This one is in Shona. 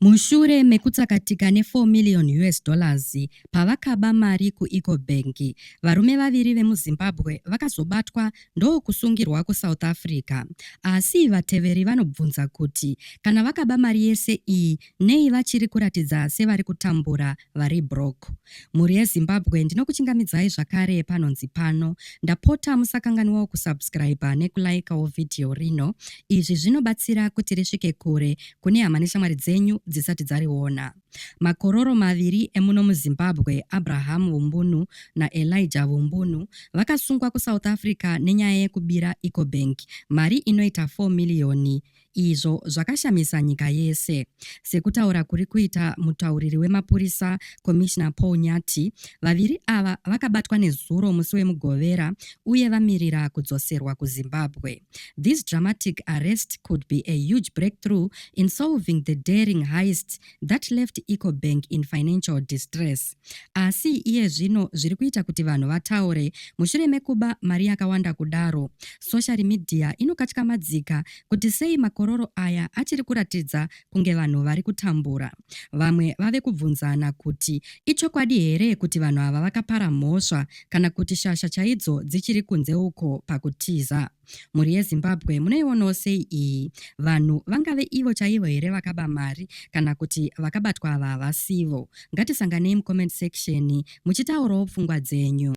Mushure mekutsakatika ne4 million US dollars pavakaba mari kuEcobank, varume vaviri vemuZimbabwe vakazobatwa ndokusungirwa kuSouth Africa. Asi vateveri vanobvunza kuti kana vakaba mari yese iyi nei vachiri kuratidza sevari kutambura vari broke. Muri yeZimbabwe ndinokuchingamidzai zvakare panonzi pano. Ndapota musakanganwawo kusubscribe nekulikewo video rino. Izvi zvinobatsira kuti risvike kure kune hama neshamwari dzenyu dzisati dzariona. Makororo maviri emuno muZimbabwe, Abraham Vumbunu na Elijah Vumbunu, vakasungwa kuSouth Africa nenyaya yekubira Ecobank mari inoita 4 million. Izvo zvakashamisa nyika yese. Sekutaura kuri kuita mutauriri wemapurisa Commissioner Paul Nyati, vaviri ava vakabatwa nezuro musi wemugovera uye vamirira kudzoserwa kuZimbabwe. This dramatic arrest could be a huge breakthrough in solving the daring heist that left Ecobank in financial distress. Asi iye zvino zviri kuita kuti vanhu vataure mushure mekuba mari yakawanda kudaro. Social media inokatyamadzika kuti sei makororo aya achiri kuratidza kunge vanhu vari kutambura. Vamwe vave kubvunzana kuti ichokwadi here kuti vanhu ava vakapara mhosva kana kuti shasha chaidzo dzichiri kunze uko pakutiza. Muri yeZimbabwe munoionawo sei iyi? Vanhu vangave ivo chaivo here vakaba mari kana kuti vakabatwa ava vasivo? Ngatisanganei mucomment section muchitaurawo pfungwa dzenyu.